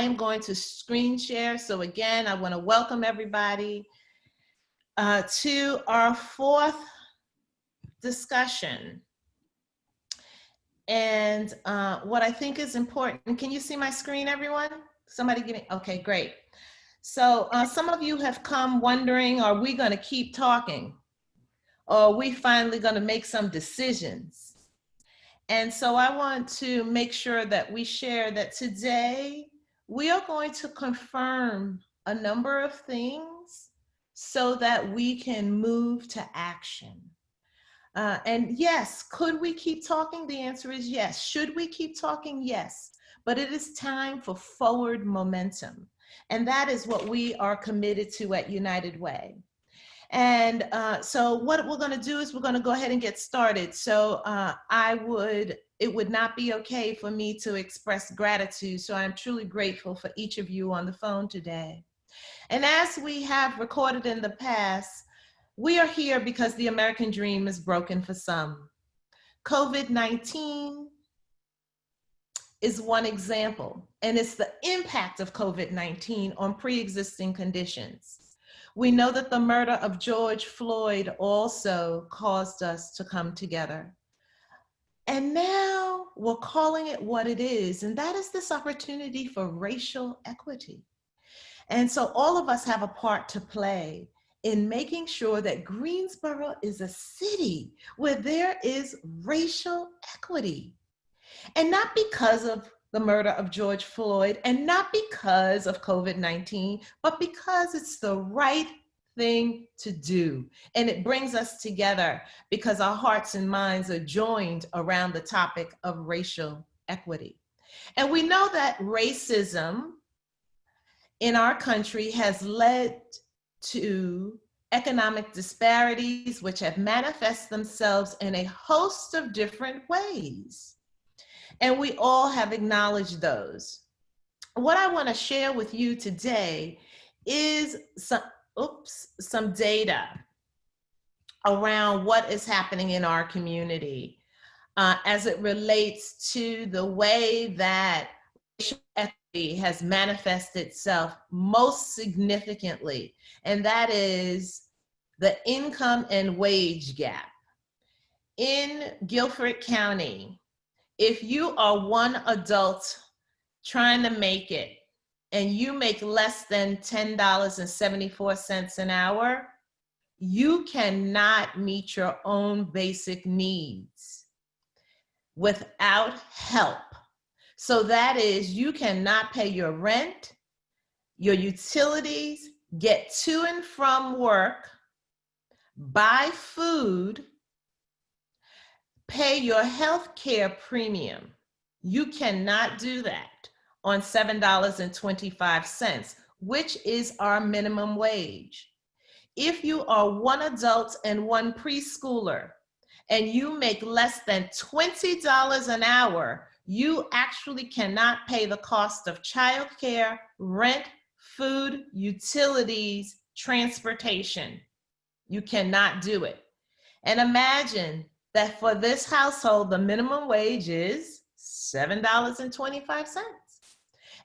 am going to screen share. So again, I want to welcome everybody to our fourth discussion. And what I think is important, can you see my screen, everyone? Somebody give me, okay, great. So some of you have come wondering, are we going to keep talking? Or are we finally going to make some decisions? And so I want to make sure that we share that today we are going to confirm a number of things so that we can move to action. And yes, could we keep talking? The answer is yes. Should we keep talking? Yes. But it is time for forward momentum. And that is what we are committed to at United Way. And so what we're going to do is we're going to go ahead and get started. So it would not be okay for me to express gratitude. So I'm truly grateful for each of you on the phone today. And as we have recorded in the past, we are here because the American dream is broken for some. COVID-19 is one example, and it's the impact of COVID-19 on pre-existing conditions. We know that the murder of George Floyd also caused us to come together. And now we're calling it what it is, and that is this opportunity for racial equity. And so all of us have a part to play in making sure that Greensboro is a city where there is racial equity. And not because of the murder of George Floyd and not because of COVID-19, but because it's the right thing to do. And it brings us together because our hearts and minds are joined around the topic of racial equity. And we know that racism in our country has led to economic disparities, which have manifested themselves in a host of different ways. And we all have acknowledged those. What I want to share with you today is some data around what is happening in our community as it relates to the way that racial equity has manifested itself most significantly, and that is the income and wage gap. In Guilford County, if you are one adult trying to make it and you make less than $10.74 an hour, you cannot meet your own basic needs without help. So that is, you cannot pay your rent, your utilities, get to and from work, buy food, pay your health care premium. You cannot do that on $7.25, which is our minimum wage. If you are one adult and one preschooler and you make less than $20 an hour, you actually cannot pay the cost of childcare, rent, food, utilities, transportation. You cannot do it. And imagine that for this household, the minimum wage is $7.25.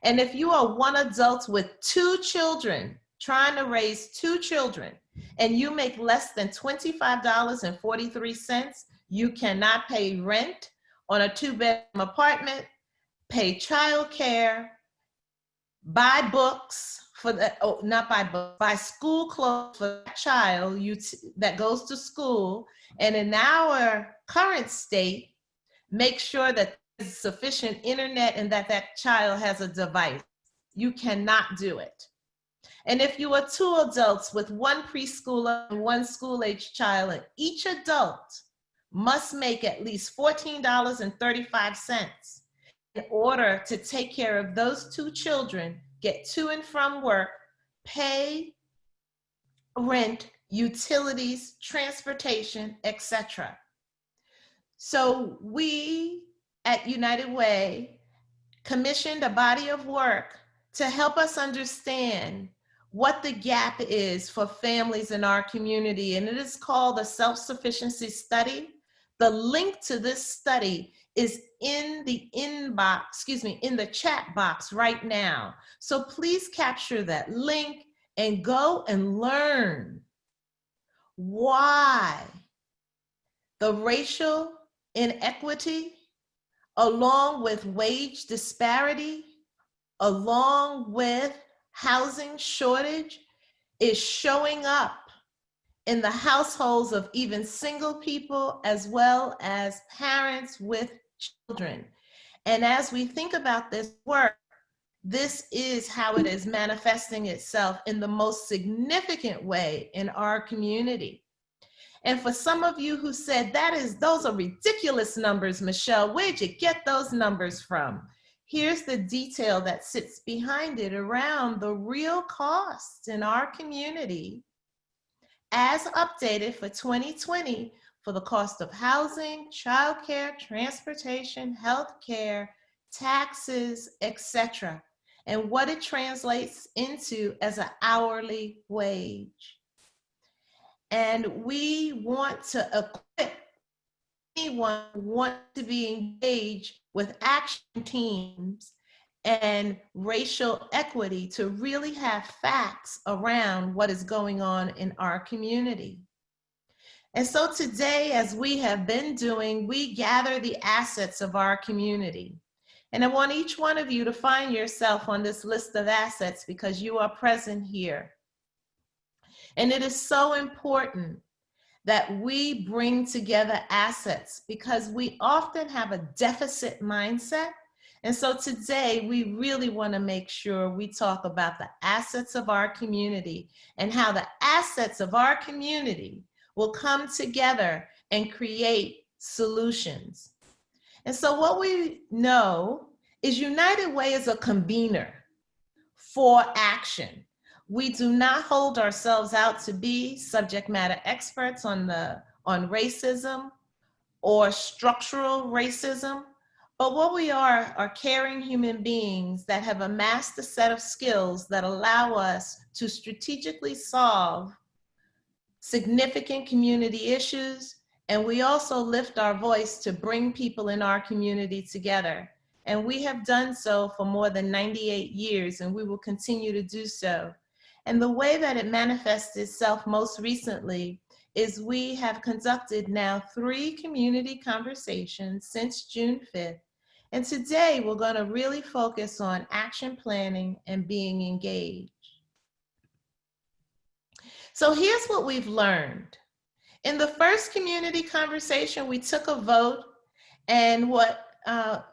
And if you are one adult with two children, trying to raise two children, and you make less than $25.43, you cannot pay rent on a two-bedroom apartment, pay childcare, buy books for the, not buy books, buy school clothes for that child that goes to school. And in our current state, make sure that there's sufficient internet and that that child has a device. You cannot do it. And if you are two adults with one preschooler and one school-age child, and each adult must make at least $14.35 in order to take care of those two children, get to and from work, pay rent, utilities, transportation, etc. So we at United Way commissioned a body of work to help us understand what the gap is for families in our community, and it is called the Self-Sufficiency Study. The link to this study is in the inbox, in the chat box right now. So please capture that link and go and learn why the racial inequity, along with wage disparity, along with housing shortage, is showing up in the households of even single people as well as parents with children. And as we think about this work, this is how it is manifesting itself in the most significant way in our community. And for some of you who said, those are ridiculous numbers, Michelle, where'd you get those numbers from? Here's the detail that sits behind it around the real costs in our community as updated for 2020 for the cost of housing, childcare, transportation, healthcare, taxes, etc., and what it translates into as an hourly wage. And we want to equip anyone who wants to be engaged with action teams and racial equity to really have facts around what is going on in our community. And so today, as we have been doing, we gather the assets of our community. And I want each one of you to find yourself on this list of assets because you are present here. And it is so important that we bring together assets because we often have a deficit mindset. And so today we really want to make sure we talk about the assets of our community and how the assets of our community will come together and create solutions. And so what we know is United Way is a convener for action. We do not hold ourselves out to be subject matter experts on racism or structural racism, but what we are caring human beings that have amassed a set of skills that allow us to strategically solve significant community issues. And we also lift our voice to bring people in our community together. And we have done so for more than 98 years, and we will continue to do so. And the way that it manifests itself most recently is we have conducted now 3 community conversations since June 5th. And today we're going to really focus on action planning and being engaged. So here's what we've learned. In the first community conversation, we took a vote, and what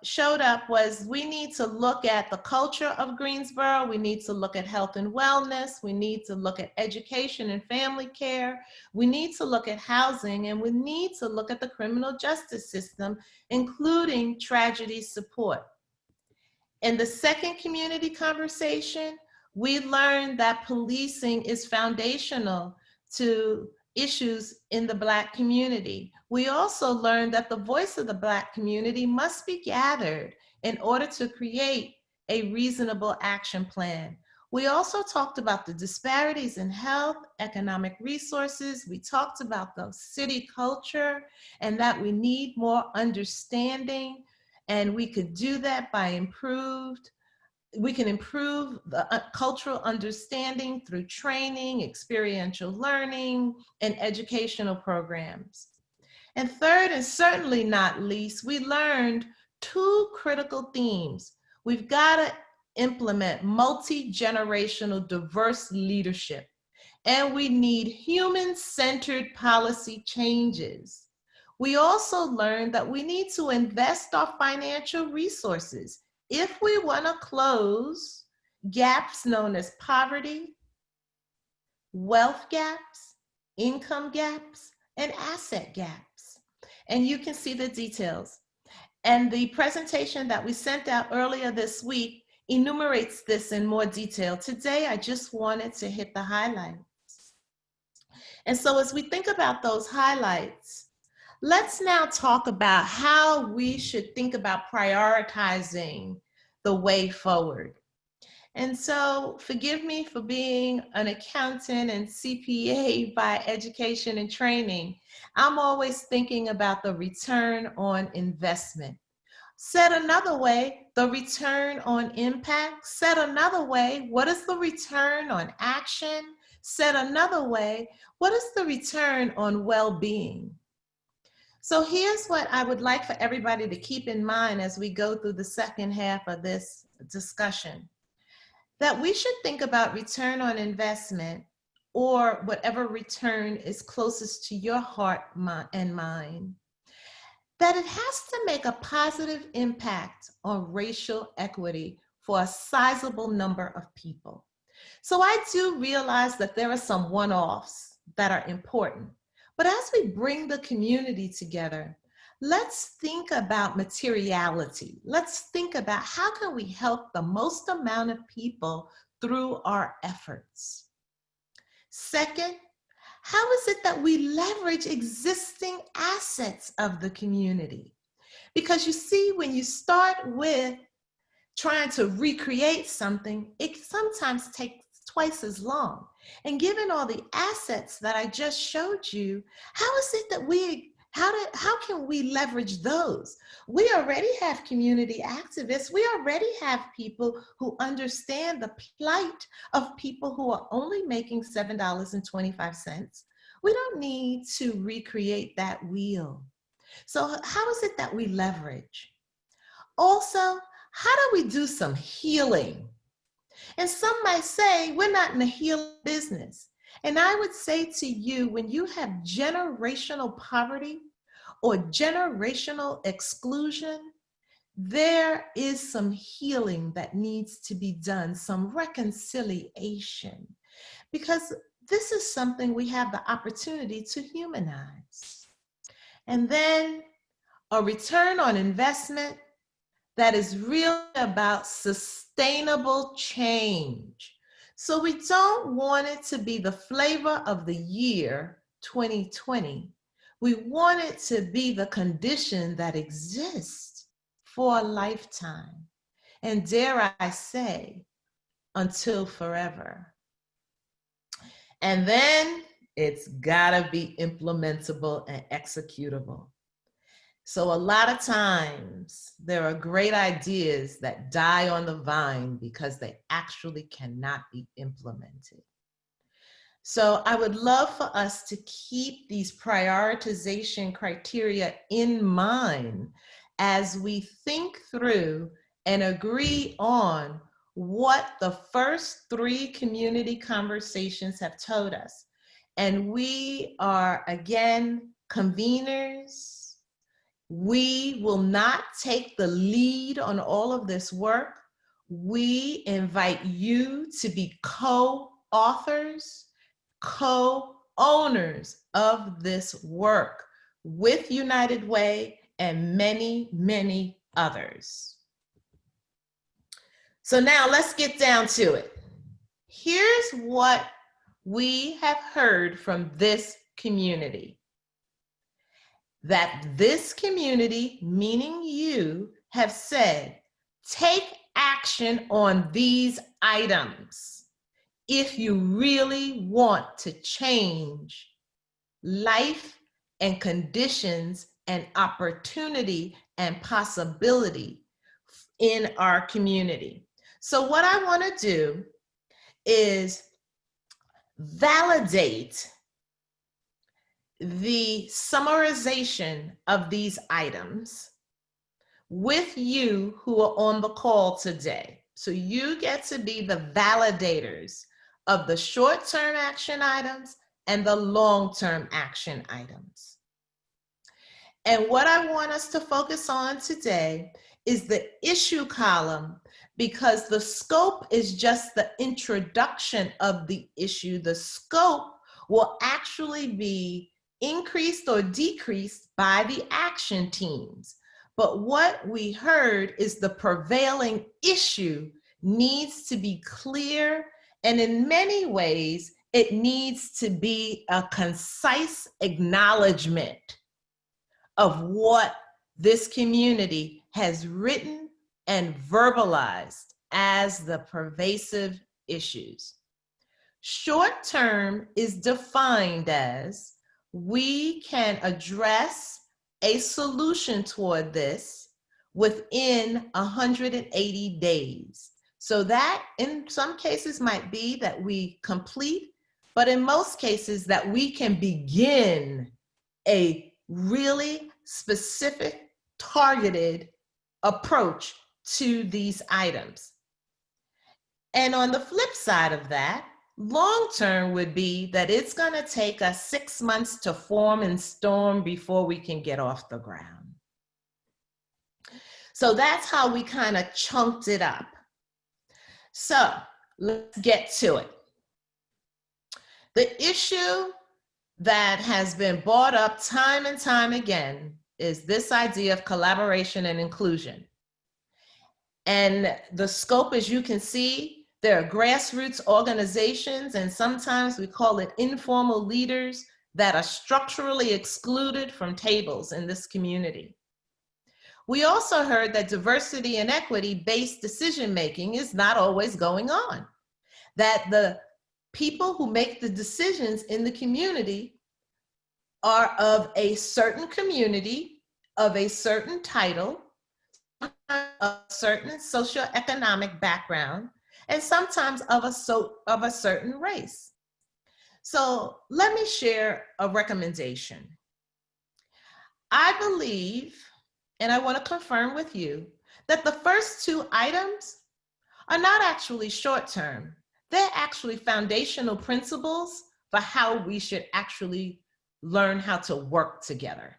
showed up was we need to look at the culture of Greensboro, we need to look at health and wellness, we need to look at education and family care, we need to look at housing, and we need to look at the criminal justice system, including tragedy support. In the second community conversation, we learned that policing is foundational to issues in the Black community. We also learned that the voice of the Black community must be gathered in order to create a reasonable action plan. We also talked about the disparities in health, economic resources. We talked about the city culture and that we need more understanding, and we could do that by we can improve the cultural understanding through training, experiential learning, and educational programs. And third, and certainly not least, we learned 2 critical themes. We've got to implement multi-generational diverse leadership, and we need human-centered policy changes. We also learned that we need to invest our financial resources if we want to close gaps known as poverty, wealth gaps, income gaps, and asset gaps. And you can see the details. And the presentation that we sent out earlier this week enumerates this in more detail. Today, I just wanted to hit the highlights. And so as we think about those highlights, let's now talk about how we should think about prioritizing the way forward. And so forgive me for being an accountant and CPA by education and training. I'm always thinking about the return on investment. Said another way, the return on impact. Said another way, what is the return on action? Said another way, what is the return on well-being? So here's what I would like for everybody to keep in mind as we go through the second half of this discussion, that we should think about return on investment, or whatever return is closest to your heart and mind, that it has to make a positive impact on racial equity for a sizable number of people. So I do realize that there are some one-offs that are important. But as we bring the community together, let's think about materiality. Let's think about how can we help the most amount of people through our efforts. Second, how is it that we leverage existing assets of the community? Because you see, when you start with trying to recreate something, it sometimes takes twice as long. And given all the assets that I just showed you, how is it that how can we leverage those? We already have community activists. We already have people who understand the plight of people who are only making $7.25. We don't need to recreate that wheel. So how is it that we leverage? Also, how do we do some healing? And some might say, we're not in the healing business. And I would say to you, when you have generational poverty or generational exclusion, there is some healing that needs to be done, some reconciliation, because this is something we have the opportunity to humanize. And then a return on investment that is really about sustainable change. So we don't want it to be the flavor of the year 2020. We want it to be the condition that exists for a lifetime. And dare I say, until forever. And then it's gotta be implementable and executable. So a lot of times there are great ideas that die on the vine because they actually cannot be implemented. So I would love for us to keep these prioritization criteria in mind as we think through and agree on what the first 3 community conversations have told us. And we are, again, conveners. We will not take the lead on all of this work. We invite you to be co-authors, co-owners of this work with United Way and many, many others. So now let's get down to it. Here's what we have heard from this community. That this community, meaning you, have said, take action on these items if you really want to change life and conditions and opportunity and possibility in our community. So what I want to do is validate the summarization of these items with you who are on the call today. So you get to be the validators of the short-term action items and the long-term action items. And what I want us to focus on today is the issue column, because the scope is just the introduction of the issue. The scope will actually be increased or decreased by the action teams. But what we heard is the prevailing issue needs to be clear, and in many ways, it needs to be a concise acknowledgement of what this community has written and verbalized as the pervasive issues. Short term is defined as we can address a solution toward this within 180 days. So that in some cases might be that we complete, but in most cases that we can begin a really specific, targeted approach to these items. And on the flip side of that, long term would be that it's going to take us 6 months to form and storm before we can get off the ground. So that's how we kind of chunked it up. So let's get to it. The issue that has been brought up time and time again is this idea of collaboration and inclusion. And the scope, as you can see, there are grassroots organizations, and sometimes we call it informal leaders that are structurally excluded from tables in this community. We also heard that diversity and equity-based decision-making is not always going on, that the people who make the decisions in the community are of a certain community, of a certain title, of a certain socioeconomic background, and sometimes of a certain race. So let me share a recommendation. I believe, and I want to confirm with you, that the first two items are not actually short-term. They're actually foundational principles for how we should actually learn how to work together.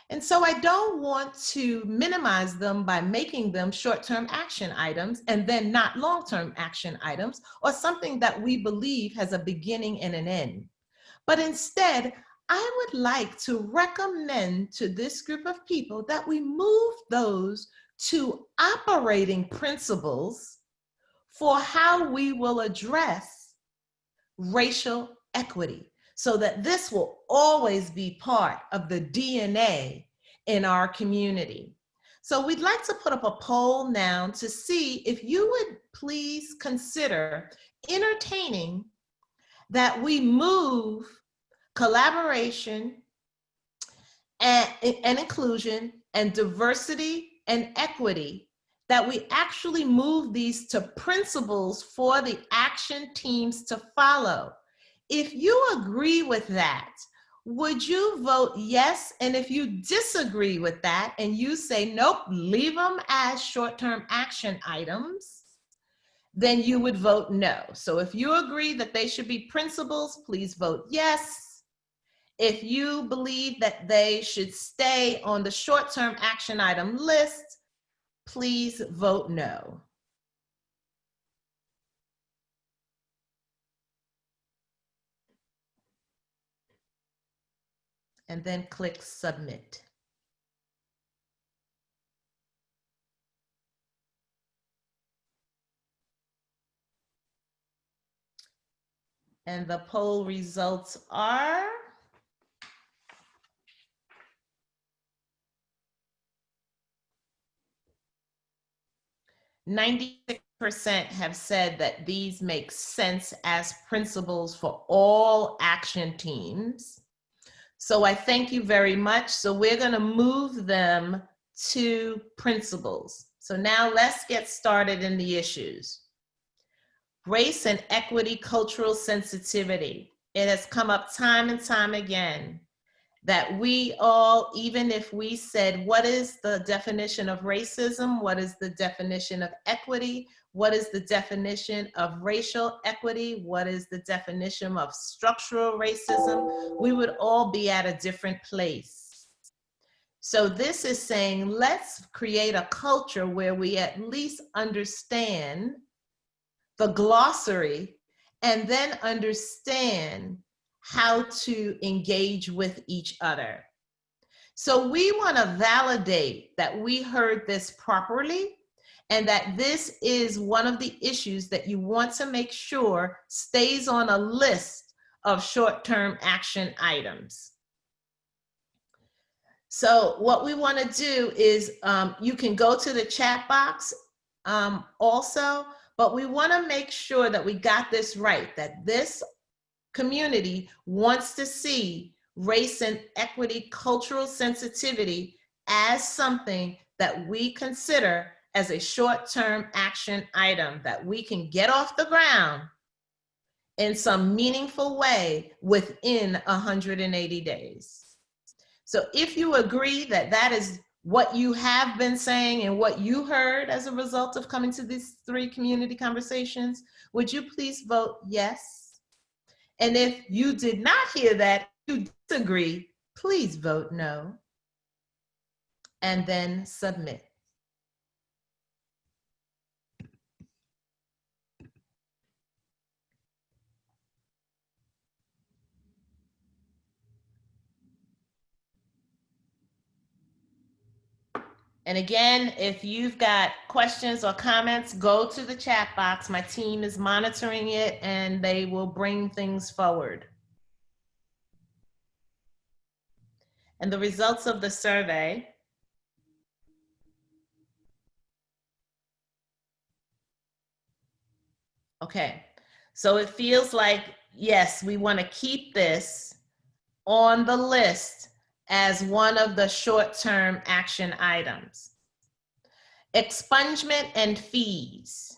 And so I don't want to minimize them by making them short-term action items and then not long-term action items, or something that we believe has a beginning and an end. But instead, I would like to recommend to this group of people that we move those to operating principles for how we will address racial equity, so that this will always be part of the DNA in our community. So we'd like to put up a poll now to see if you would please consider entertaining that we move collaboration and inclusion and diversity and equity, that we actually move these to principles for the action teams to follow. If you agree with that, would you vote yes? And if you disagree with that and you say, nope, leave them as short-term action items, then you would vote no. So if you agree that they should be principles, please vote yes. If you believe that they should stay on the short-term action item list, please vote no. And then click submit. And the poll results are 96% have said that these make sense as principles for all action teams. So I thank you very much. So we're going to move them to principles. So now let's get started in the issues. Race and equity, cultural sensitivity. It has come up time and time again that we all, even if we said, what is the definition of racism? What is the definition of equity? What is the definition of racial equity? What is the definition of structural racism? We would all be at a different place. So this is saying, let's create a culture where we at least understand the glossary and then understand how to engage with each other. So we want to validate that we heard this properly and that this is one of the issues that you want to make sure stays on a list of short-term action items. So what we want to do is you can go to the chat box also, but we want to make sure that we got this right, that this community wants to see race and equity, cultural sensitivity as something that we consider as a short-term action item that we can get off the ground in some meaningful way within 180 days. So if you agree that that is what you have been saying and what you heard as a result of coming to these 3 community conversations, would you please vote yes? And if you did not hear that, you disagree, please vote no. And then submit. And again, if you've got questions or comments, go to the chat box. My team is monitoring it and they will bring things forward. And the results of the survey. Okay, so it feels like, yes, we want to keep this on the list as one of the short-term action items. Expungement and fees.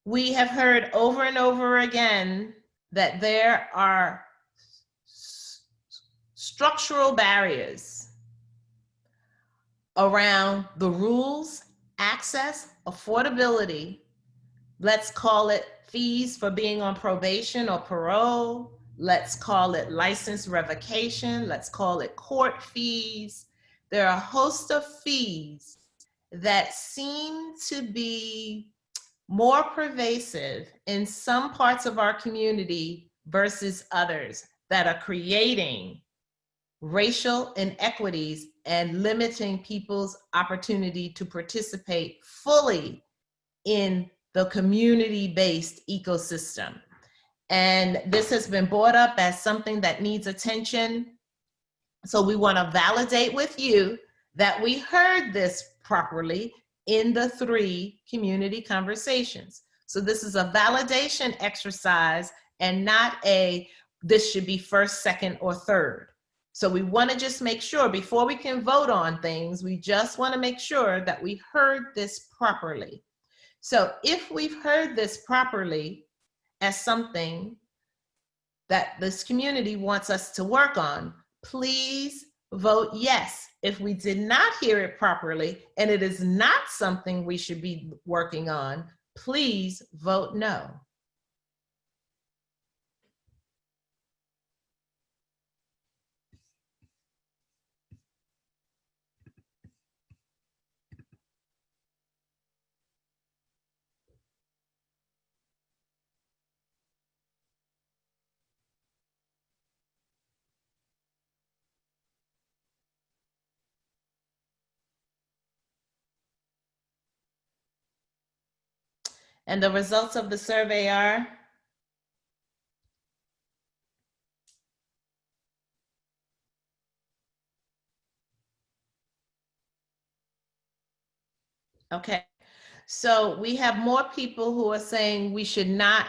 We have heard over and over again that there are structural barriers around the rules, access, affordability. Let's call it fees for being on probation or parole. Let's call it license revocation. Let's call it court fees. There are a host of fees that seem to be more pervasive in some parts of our community versus others that are creating racial inequities and limiting people's opportunity to participate fully in the community-based ecosystem. And this has been brought up as something that needs attention. So we want to validate with you that we heard this properly in the 3 community conversations. So this is a validation exercise and not a, this should be first, second, or third. So we want to just make sure before we can vote on things, we just want to make sure that we heard this properly. So if we've heard this properly as something that this community wants us to work on, please vote yes. If we did not hear it properly and it is not something we should be working on, please vote no. And the results of the survey are? Okay, so we have more people who are saying we should not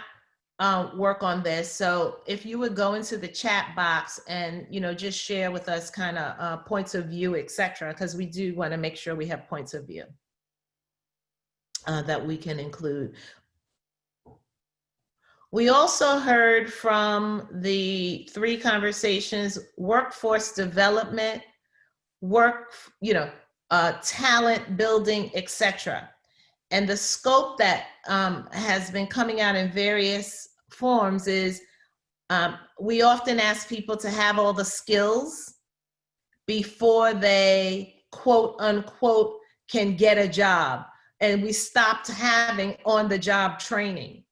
work on this. So if you would go into the chat box and, you know, just share with us kind of points of view, etc., because we do want to make sure we have points of view that we can include. We also heard from the 3 conversations, workforce development, talent building, etc. And the scope that has been coming out in various forms is we often ask people to have all the skills before they, quote unquote, can get a job. And we stopped having on-the-job training.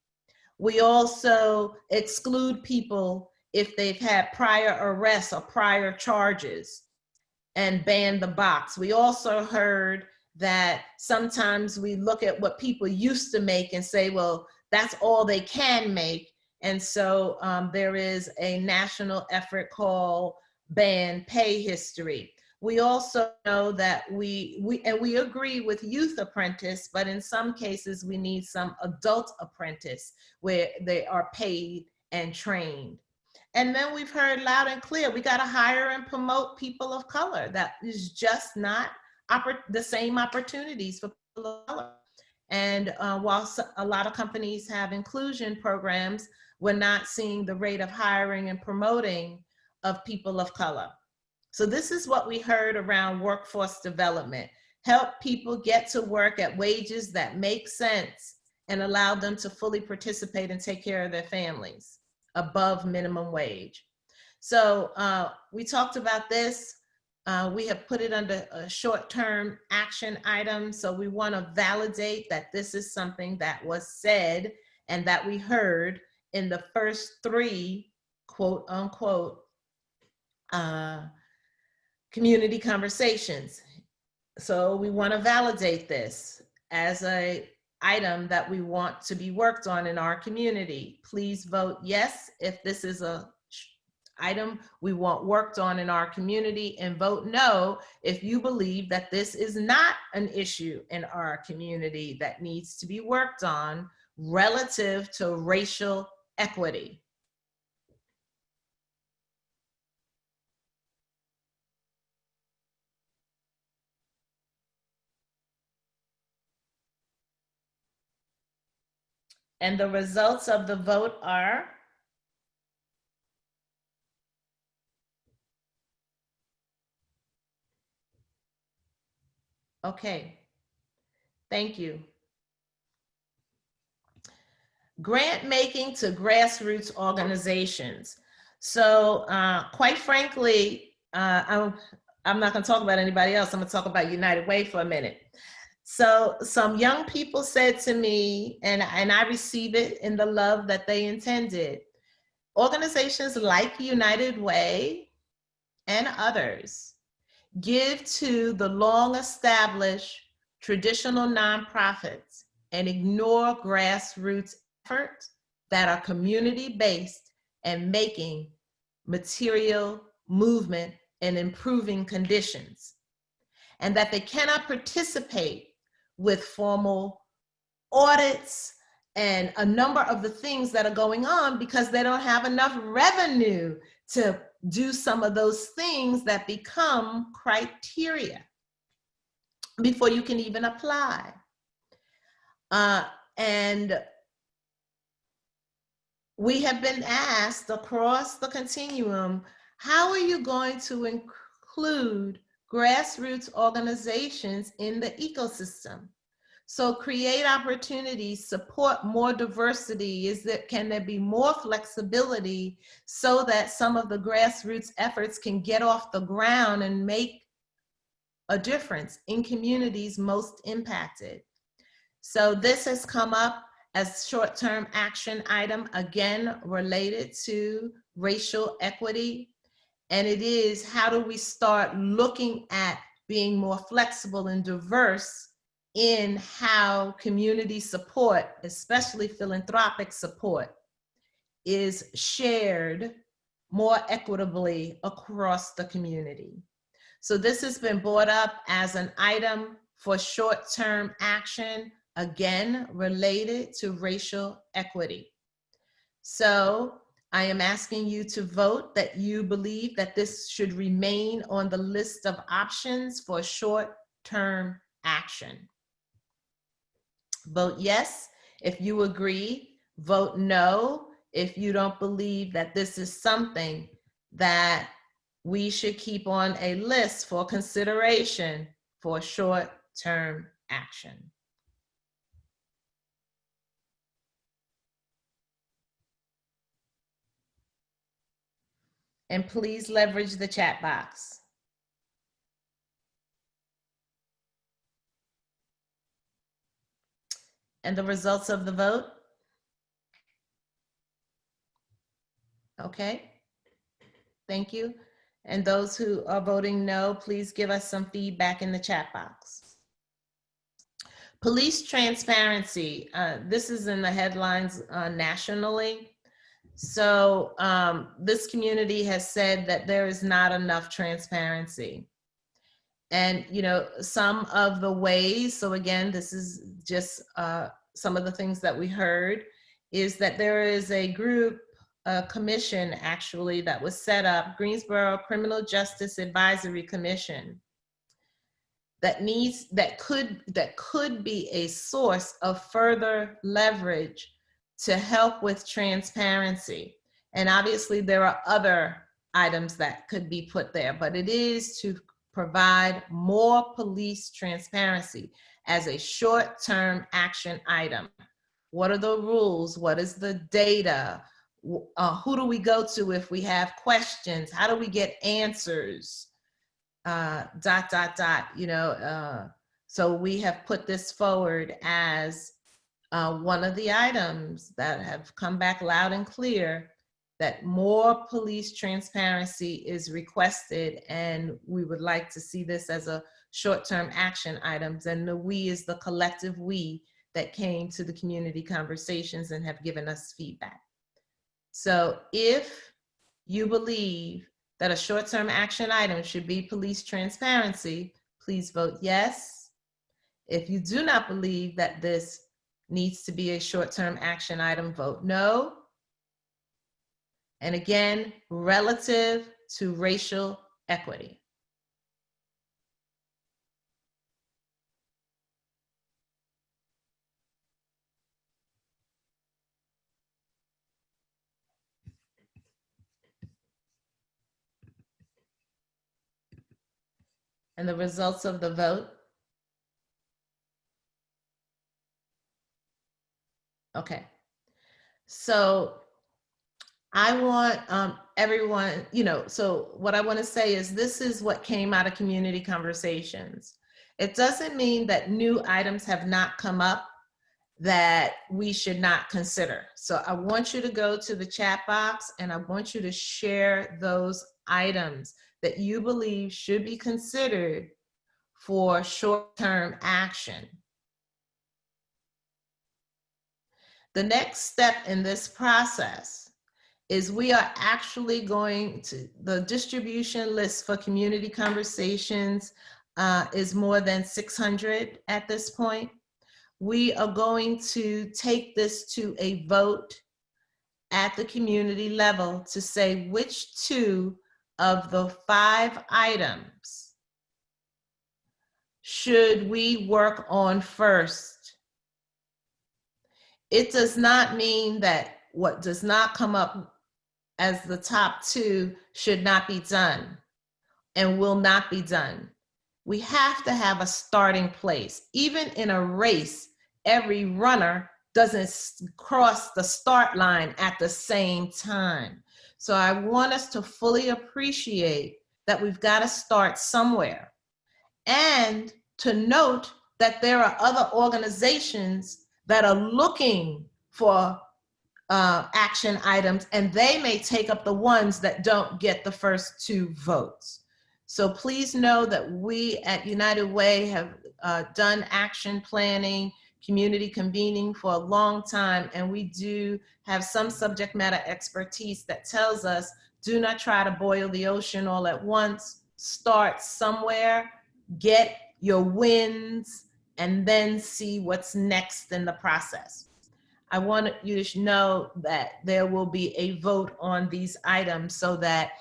We also exclude people if they've had prior arrests or prior charges and ban the box. We also heard that sometimes we look at what people used to make and say, well, that's all they can make. And so there is a national effort called Ban Pay History. We also know that we agree with youth apprentice, but in some cases we need some adult apprentice where they are paid and trained. And then we've heard loud and clear, we got to hire and promote people of color. That is just not the same opportunities for people of color. And while a lot of companies have inclusion programs, we're not seeing the rate of hiring and promoting of people of color. So this is what we heard around workforce development. Help people get to work at wages that make sense and allow them to fully participate and take care of their families above minimum wage. So we talked about this. We have put it under a short-term action item. So we want to validate that this is something that was said and that we heard in the first 3 quote unquote community conversations. So we want to validate this as an item that we want to be worked on in our community. Please vote yes if this is a item we want worked on in our community, and vote no if you believe that this is not an issue in our community that needs to be worked on relative to racial equity. And the results of the vote are okay. Thank you. Grant making to grassroots organizations. So quite frankly, I'm not going to talk about anybody else. I'm going to talk about United Way for a minute. So some young people said to me, and I receive it in the love that they intended, organizations like United Way and others give to the long-established traditional nonprofits and ignore grassroots efforts that are community-based and making material movement and improving conditions, and that they cannot participate with formal audits and a number of the things that are going on because they don't have enough revenue to do some of those things that become criteria before you can even apply. And we have been asked across the continuum, how are you going to include grassroots organizations in the ecosystem? So create opportunities, support more diversity. Can there be more flexibility so that some of the grassroots efforts can get off the ground and make a difference in communities most impacted? So this has come up as short-term action item, again, related to racial equity. And it is, how do we start looking at being more flexible and diverse in how community support, especially philanthropic support, is shared more equitably across the community. So this has been brought up as an item for short-term action, again, related to racial equity. So I am asking you to vote that you believe that this should remain on the list of options for short-term action. Vote yes if you agree. Vote no if you don't believe that this is something that we should keep on a list for consideration for short-term action. And please leverage the chat box. And the results of the vote? Okay, thank you. And those who are voting no, please give us some feedback in the chat box. Police transparency. This is in the headlines nationally. So this community has said that there is not enough transparency. And, you know, some of the ways, so again, this is just some of the things that we heard, is that there is a group, a commission actually that was set up, Greensboro Criminal Justice Advisory Commission. that could be a source of further leverage to help with transparency. And obviously there are other items that could be put there, but it is to provide more police transparency as a short-term action item. What are the rules? What is the data? Who do we go to if we have questions? How do we get answers? So we have put this forward as one of the items that have come back loud and clear, that more police transparency is requested, and we would like to see this as a short-term action items. And the we is the collective we that came to the community conversations and have given us feedback. So if you believe that a short-term action item should be police transparency, please vote yes. If you do not believe that this needs to be a short-term action item, vote no. And again, relative to racial equity. And the results of the vote. Okay. So I want everyone, so what I want to say is this is what came out of community conversations. It doesn't mean that new items have not come up that we should not consider. So I want you to go to the chat box and I want you to share those items that you believe should be considered for short-term action. The next step in this process is we are actually going to, the distribution list for community conversations is more than 600 at this point. We are going to take this to a vote at the community level to say which two of the 5 items should we work on first. It does not mean that what does not come up as the top 2 should not be done and will not be done. We have to have a starting place. Even in a race, every runner doesn't cross the start line at the same time. So I want us to fully appreciate that we've got to start somewhere, and to note that there are other organizations that are looking for action items, and they may take up the ones that don't get the first 2 votes. So please know that we at United Way have done action planning, community convening for a long time, and we do have some subject matter expertise that tells us, do not try to boil the ocean all at once. Start somewhere, get your wins, and then see what's next in the process. I want you to know that there will be a vote on these items so that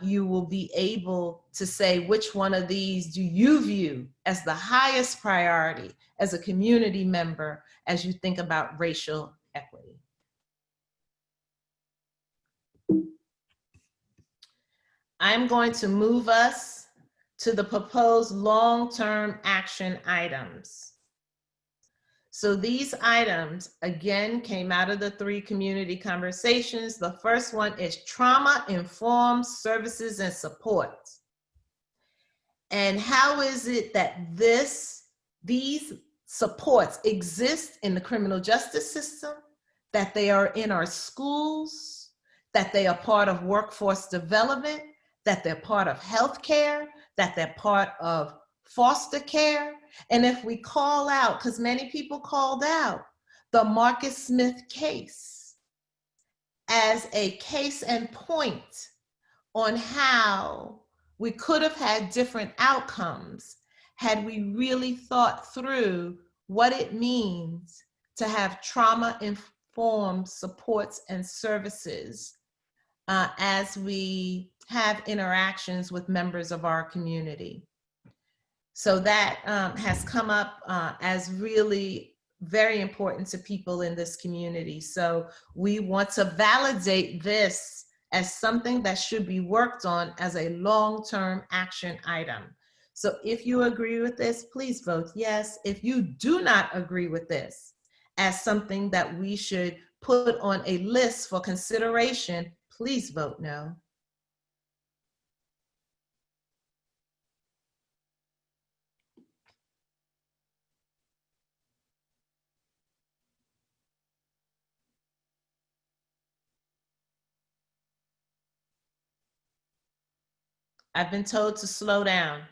you will be able to say which one of these do you view as the highest priority as a community member as you think about racial equity. I'm going to move us to the proposed long-term action items. So these items, again, came out of the 3 community conversations. The first one is trauma-informed services and supports. And how is it that these supports exist in the criminal justice system, that they are in our schools, that they are part of workforce development, that they're part of healthcare, that they're part of foster care? And if we call out, because many people called out the Marcus Smith case as a case in point on how we could have had different outcomes had we really thought through what it means to have trauma-informed supports and services as we have interactions with members of our community. So that has come up as really very important to people in this community. So we want to validate this as something that should be worked on as a long-term action item. So if you agree with this, please vote yes. If you do not agree with this as something that we should put on a list for consideration, please vote no. I've been told to slow down.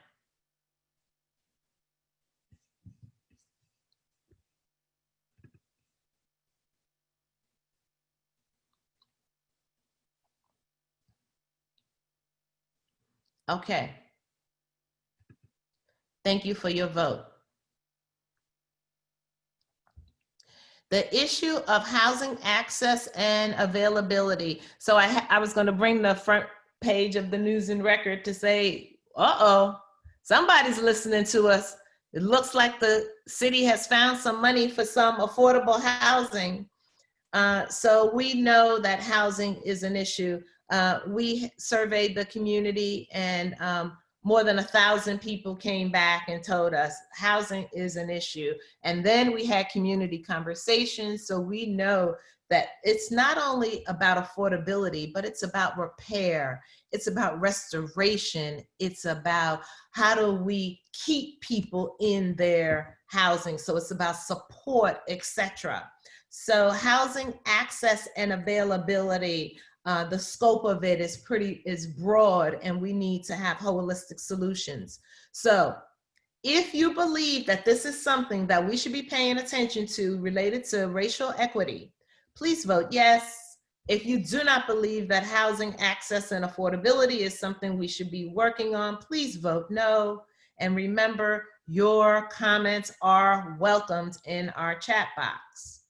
Okay. Thank you for your vote. The issue of housing access and availability. So I was going to bring the front page of the News and Record to say, uh-oh, somebody's listening to us. It looks like the city has found some money for some affordable housing. So we know that housing is an issue. We surveyed the community, and more than 1,000 people came back and told us housing is an issue. And then we had community conversations, so we know that it's not only about affordability, but it's about repair, it's about restoration, it's about how do we keep people in their housing. So it's about support, etc. So housing access and availability, the scope of it is broad, and we need to have holistic solutions. So if you believe that this is something that we should be paying attention to related to racial equity, please vote yes. If you do not believe that housing access and affordability is something we should be working on, please vote no. And remember, your comments are welcomed in our chat box.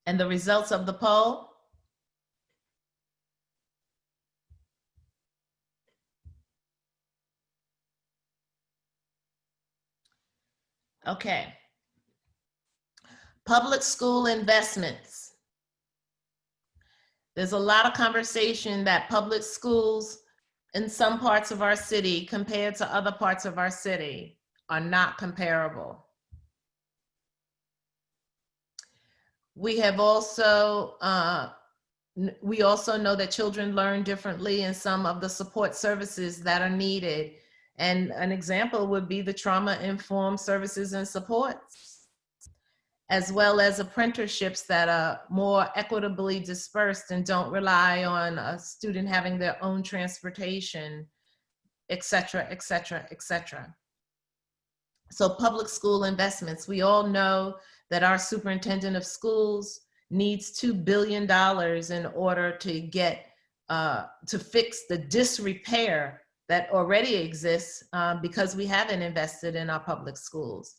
And the results of the poll? Okay. Public school investments. There's a lot of conversation that public schools in some parts of our city compared to other parts of our city are not comparable. We have also, we also know that children learn differently in some of the support services that are needed. And an example would be the trauma-informed services and supports, as well as apprenticeships that are more equitably dispersed and don't rely on a student having their own transportation, et cetera, et cetera, et cetera. So public school investments, we all know that our superintendent of schools needs $2 billion in order to get, to fix the disrepair that already exists because we haven't invested in our public schools.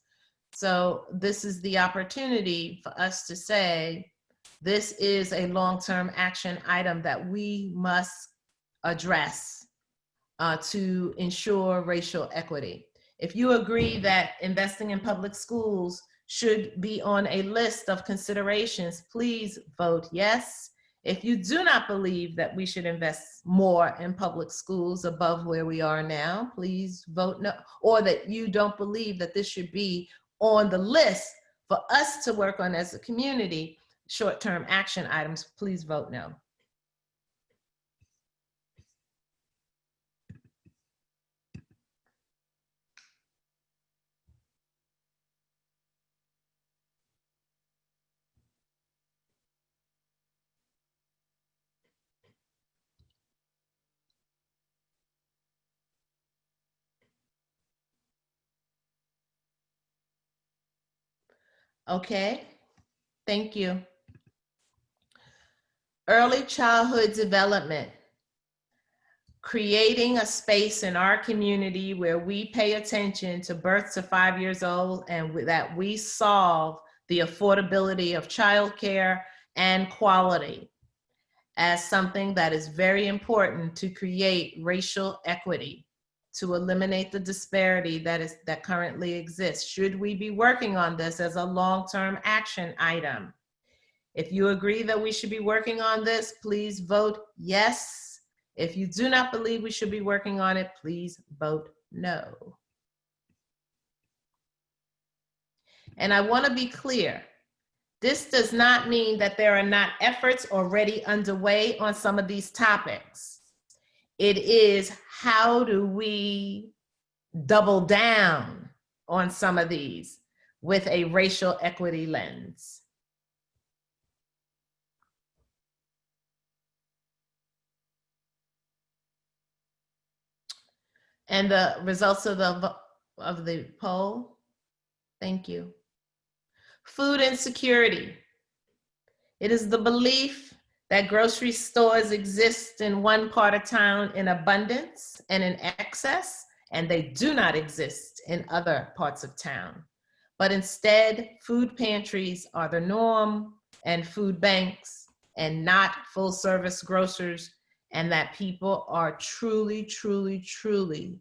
So this is the opportunity for us to say, this is a long-term action item that we must address to ensure racial equity. If you agree that investing in public schools should be on a list of considerations, please vote yes. If you do not believe that we should invest more in public schools above where we are now, please vote no. Or that you don't believe that this should be on the list for us to work on as a community, short-term action items, please vote no. Okay, thank you. Early childhood development, creating a space in our community where we pay attention to birth to 5 years old and that we solve the affordability of childcare and quality as something that is very important to create racial equity, to eliminate the disparity that currently exists. Should we be working on this as a long-term action item? If you agree that we should be working on this, please vote yes. If you do not believe we should be working on it, please vote no. And I want to be clear. This does not mean that there are not efforts already underway on some of these topics. It is, how do we double down on some of these with a racial equity lens? And the results of the poll, thank you. Food insecurity. It is the belief that grocery stores exist in one part of town in abundance and in excess, and they do not exist in other parts of town. But instead, food pantries are the norm, and food banks, and not full service grocers, and that people are truly, truly, truly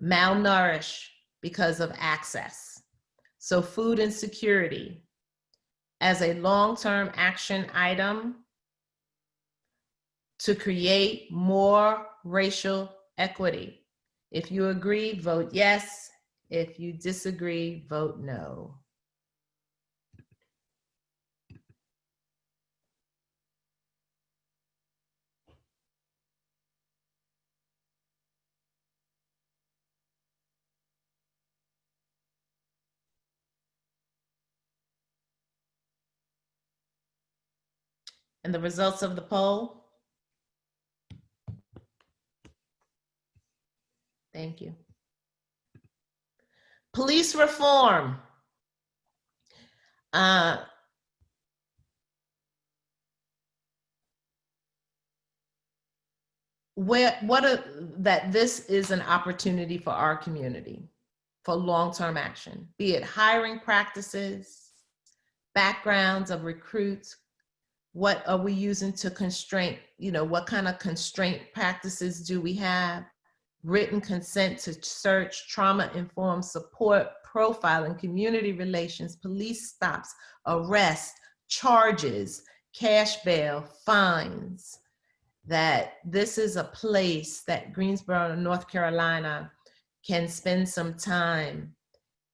malnourished because of access. So food insecurity as a long-term action item to create more racial equity. If you agree, vote yes. If you disagree, vote no. And the results of the poll? Thank you. Police reform. That this is an opportunity for our community for long-term action, be it hiring practices, backgrounds of recruits, what are we using to constrain, what kind of constraint practices do we have, written consent to search, trauma-informed support, profiling, community relations, police stops, arrests, charges, cash bail, fines, that this is a place that Greensboro, North Carolina can spend some time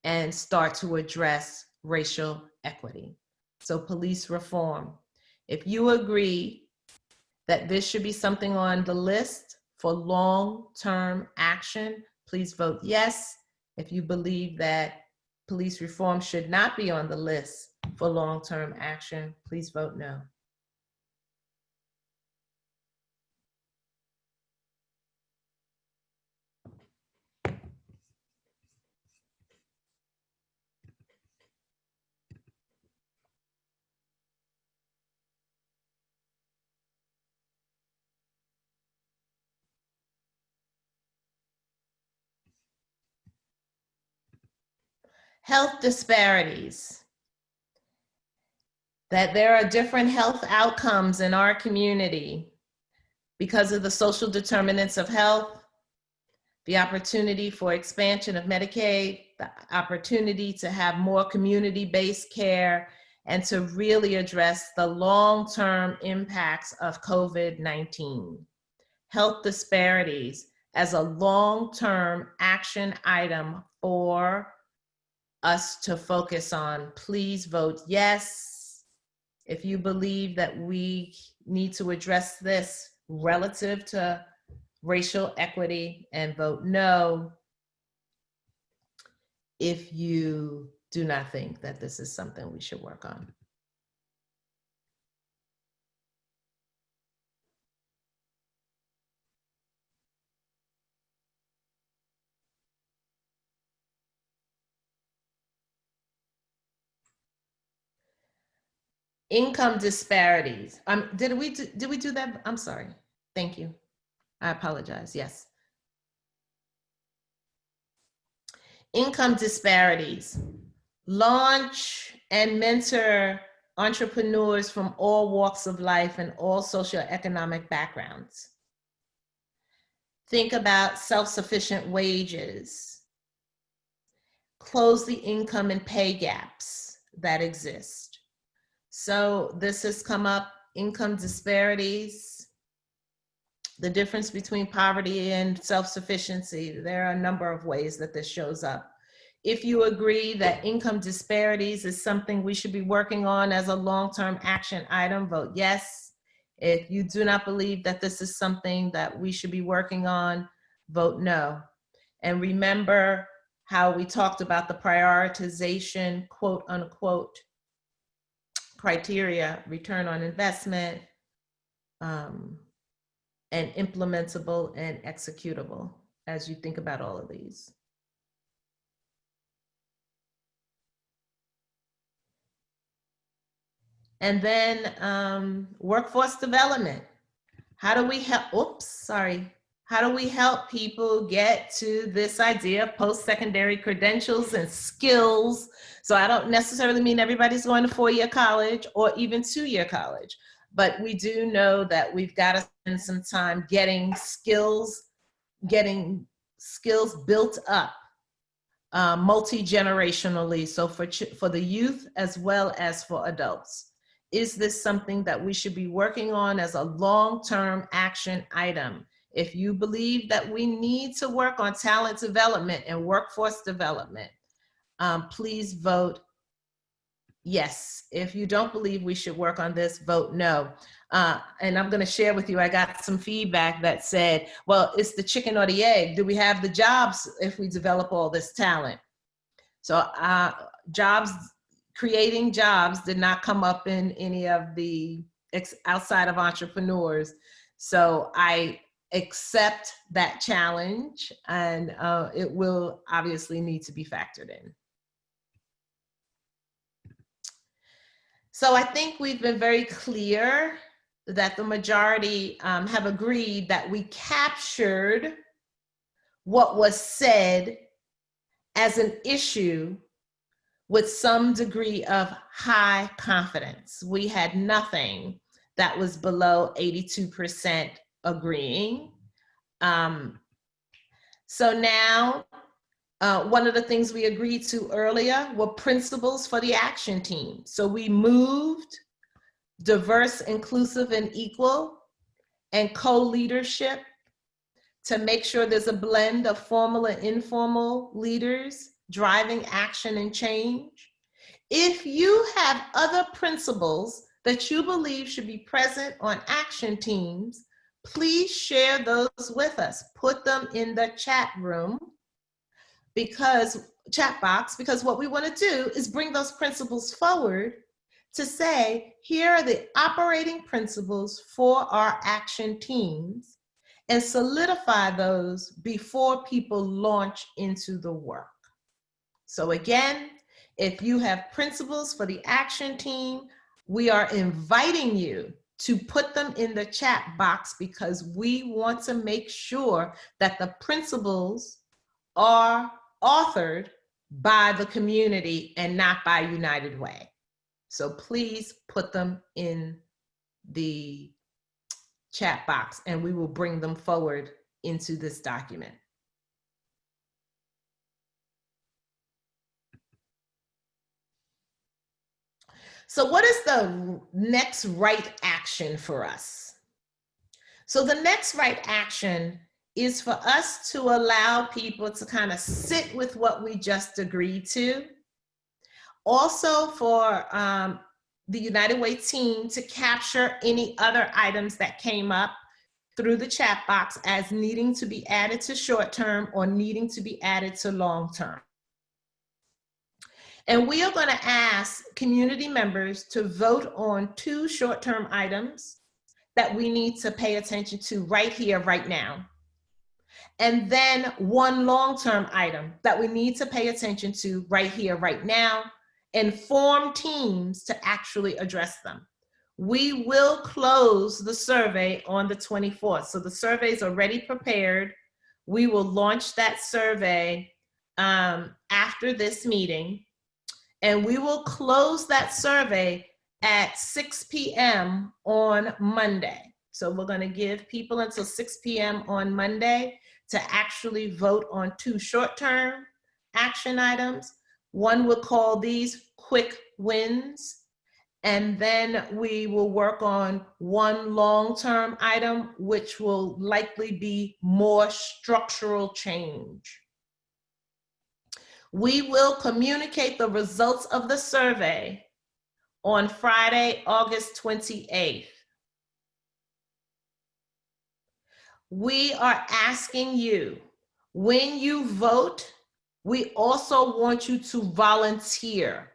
and start to address racial equity. So police reform. If you agree that this should be something on the list for long-term action, please vote yes. If you believe that police reform should not be on the list for long-term action, please vote no. Health disparities. That there are different health outcomes in our community because of the social determinants of health, the opportunity for expansion of Medicaid, the opportunity to have more community-based care, and to really address the long-term impacts of COVID-19. Health disparities as a long-term action item for us to focus on. Please vote yes. If you believe that we need to address this relative to racial equity, and vote no if you do not think that this is something we should work on. Income disparities. Did we do that? I'm sorry. Thank you. I apologize. Yes. Income disparities. Launch and mentor entrepreneurs from all walks of life and all socioeconomic backgrounds. Think about self-sufficient wages. Close the income and pay gaps that exist. So this has come up, income disparities, the difference between poverty and self-sufficiency. There are a number of ways that this shows up. If you agree that income disparities is something we should be working on as a long-term action item, vote yes. If you do not believe that this is something that we should be working on, vote no. And remember how we talked about the prioritization, quote unquote, criteria, return on investment, and implementable and executable as you think about all of these. And then workforce development. How do we help, how do we help people get to this idea of post-secondary credentials and skills? So I don't necessarily mean everybody's going to 4-year college or even 2-year college, but we do know that we've got to spend some time getting skills built up multi-generationally, so for the youth as well as for adults. Is this something that we should be working on as a long-term action item? If you believe that we need to work on talent development and workforce development, please vote yes. If you don't believe we should work on this, vote no. And I'm going to share with you, I got some feedback that said, well, it's the chicken or the egg. Do we have the jobs if we develop all this talent? So creating jobs did not come up in any of the outside of entrepreneurs. So I accept that challenge, and it will obviously need to be factored in. So I think we've been very clear that the majority have agreed that we captured what was said as an issue with some degree of high confidence. We had nothing that was below 82% agreeing. So now, one of the things we agreed to earlier were principles for the action team. So we moved diverse, inclusive, and equal, and co-leadership to make sure there's a blend of formal and informal leaders driving action and change. If you have other principles that you believe should be present on action teams, please share those with us. Put them in the chat room, chat box, because what we want to do is bring those principles forward to say, here are the operating principles for our action teams, and solidify those before people launch into the work. So again, if you have principles for the action team, we are inviting you to put them in the chat box, because we want to make sure that the principles are authored by the community and not by United Way. So please put them in the chat box and we will bring them forward into this document. So what is the next right action for us? So the next right action is for us to allow people to kind of sit with what we just agreed to. Also for the United Way team to capture any other items that came up through the chat box as needing to be added to short-term or needing to be added to long-term. And we are going to ask community members to vote on 2 short-term items that we need to pay attention to right here, right now. And then 1 long-term item that we need to pay attention to right here, right now. and form teams to actually address them. We will close the survey on the 24th. So the survey is already prepared. We will launch that survey after this meeting, and we will close that survey at 6 p.m. on Monday. So we're going to give people until 6 p.m. on Monday to actually vote on 2 short-term action items. One we'll call these quick wins, and then we will work on 1 long-term item, which will likely be more structural change. We will communicate the results of the survey on Friday, August 28th. We are asking you, when you vote, we also want you to volunteer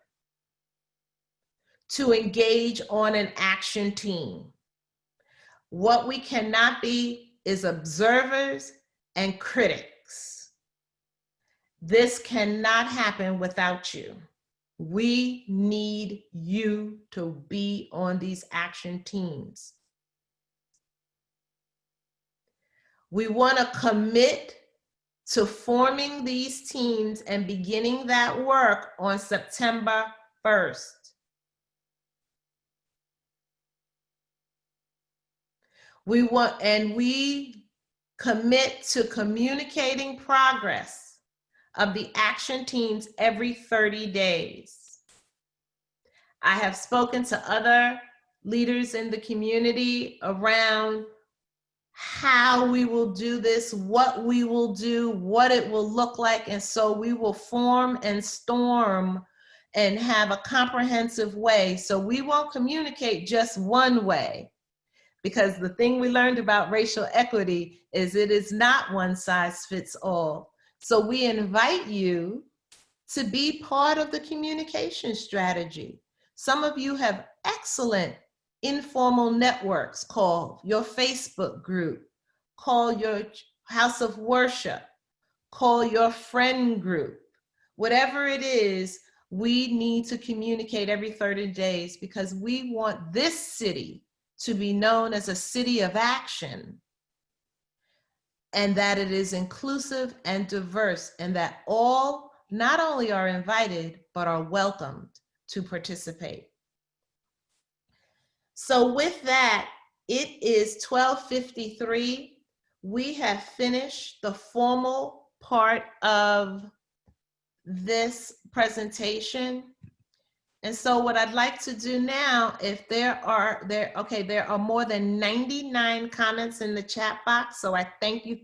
to engage on an action team. What we cannot be is observers and critics. This cannot happen without you. We need you to be on these action teams. We want to commit to forming these teams and beginning that work on September 1st. We commit to communicating progress of the action teams every 30 days. I have spoken to other leaders in the community around how we will do this, what we will do, what it will look like. And so we will form and storm and have a comprehensive way. So we won't communicate just one way, because the thing we learned about racial equity is it is not one size fits all. So we invite you to be part of the communication strategy. Some of you have excellent informal networks. Call your Facebook group, call your house of worship, call your friend group. Whatever it is, we need to communicate every 30 days because we want this city to be known as a city of action, and that it is inclusive and diverse, and that all not only are invited, but are welcomed to participate. So with that, it is 12:53. We have finished the formal part of this presentation. And so what I'd like to do now, if there are more than 99 comments in the chat box. So I thank you.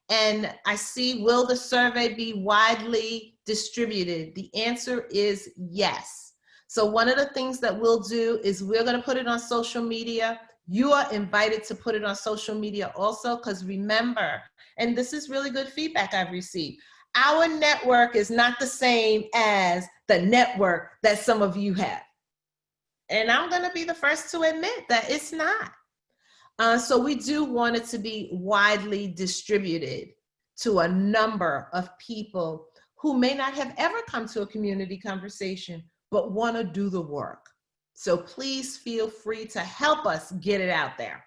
And I see, will the survey be widely distributed? The answer is yes. So one of the things that we'll do is we're going to put it on social media. You are invited to put it on social media also, because remember, and this is really good feedback I've received, our network is not the same as the network that some of you have. And I'm going to be the first to admit that it's not. So we do want it to be widely distributed to a number of people who may not have ever come to a community conversation, but want to do the work. So please feel free to help us get it out there.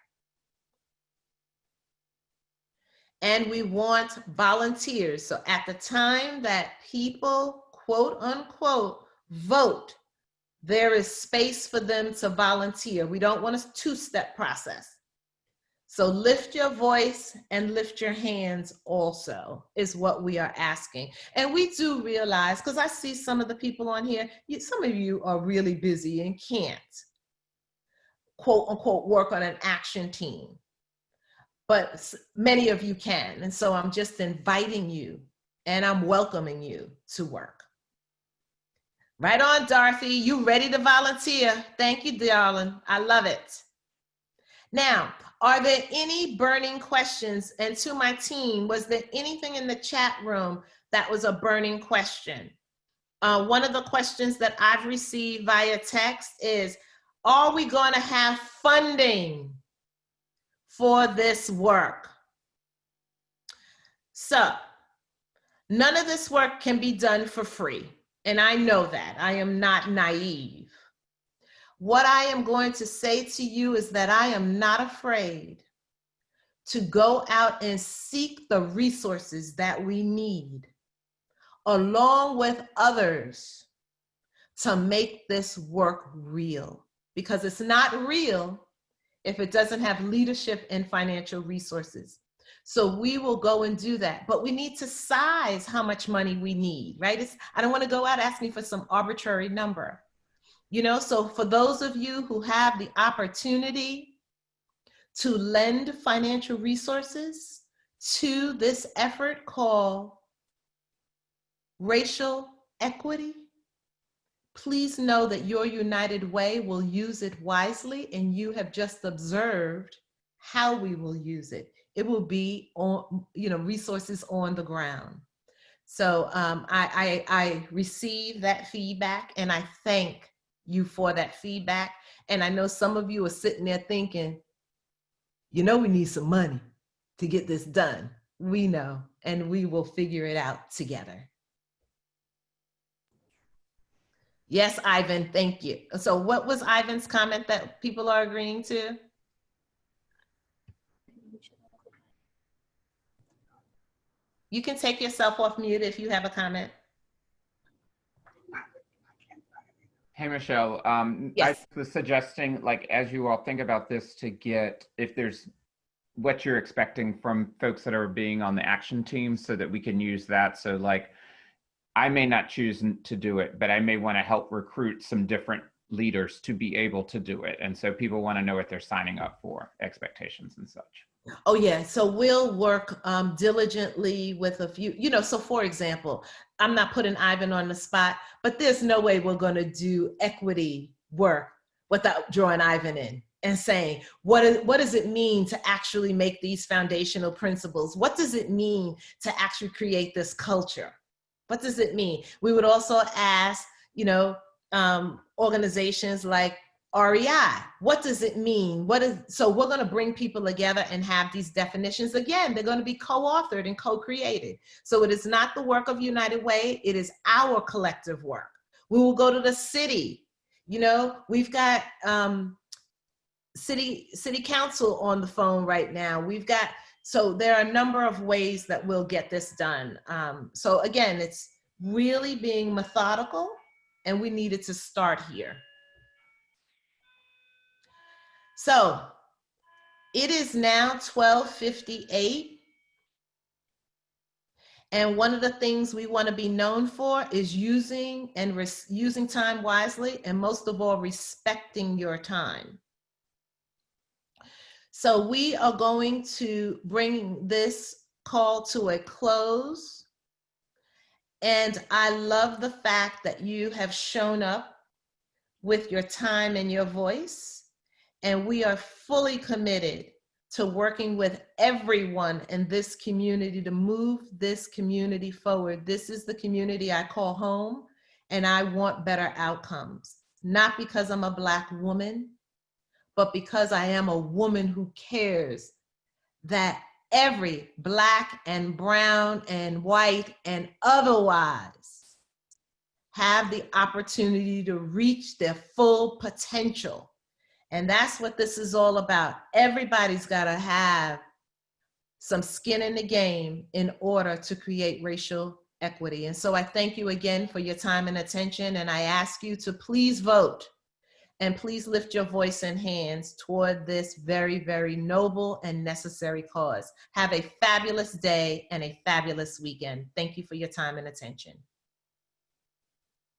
And we want volunteers. So at the time that people, quote unquote, vote, there is space for them to volunteer. We don't want a 2-step process. So lift your voice and lift your hands also is what we are asking. And we do realize, because I see some of the people on here, some of you are really busy and can't, quote unquote, work on an action team. But many of you can. And so I'm just inviting you and I'm welcoming you to work. Right on, Dorothy. You ready to volunteer? Thank you, darling. I love it. Now, are there any burning questions? And to my team, was there anything in the chat room that was a burning question? One of the questions that I've received via text is, are we going to have funding for this work? So none of this work can be done for free. And I know that. I am not naive. What I am going to say to you is that I am not afraid to go out and seek the resources that we need, along with others, to make this work real. Because it's not real if it doesn't have leadership and financial resources. So we will go and do that, but we need to size how much money we need, right? I don't want to go out asking for some arbitrary number, you know? So for those of you who have the opportunity to lend financial resources to this effort called racial equity, please know that your United Way will use it wisely, and you have just observed how we will use it. It will be on, you know, resources on the ground. So I receive that feedback, and I thank you for that feedback. And I know some of you are sitting there thinking, you know, we need some money to get this done. We know, and we will figure it out together. Yes, Ivan, thank you. So what was Ivan's comment that people are agreeing to? You can take yourself off mute if you have a comment. Hey, Michelle, Yes. I was suggesting, like, as you all think about this, to get, if there's what you're expecting from folks that are being on the action team, so that we can use that. So like, I may not choose to do it, but I may want to help recruit some different leaders to be able to do it. And so people want to know what they're signing up for, expectations and such. Oh yeah, so we'll work diligently with a few, you know, so for example, I'm not putting Ivan on the spot, but there's no way we're going to do equity work without drawing Ivan in and saying, what does it mean to actually make these foundational principles? What does it mean to actually create this culture? What does it mean? We would also ask, you know, organizations like REI, what does it mean? So we're going to bring people together and have these definitions. Again, they're going to be co-authored and co-created. So it is not the work of United Way, it is our collective work. We will go to the city. You know, we've got city council on the phone right now. So there are a number of ways that we'll get this done. So again, it's really being methodical, and we needed to start here. So it is now 12:58. And one of the things we want to be known for is using time wisely, and most of all, respecting your time. So we are going to bring this call to a close. And I love the fact that you have shown up with your time and your voice. And we are fully committed to working with everyone in this community to move this community forward. This is the community I call home, and I want better outcomes. Not because I'm a Black woman, but because I am a woman who cares that every Black and brown and white and otherwise have the opportunity to reach their full potential. And that's what this is all about. Everybody's got to have some skin in the game in order to create racial equity. And so I thank you again for your time and attention. And I ask you to please vote, and please lift your voice and hands toward this very, very noble and necessary cause. Have a fabulous day and a fabulous weekend. Thank you for your time and attention.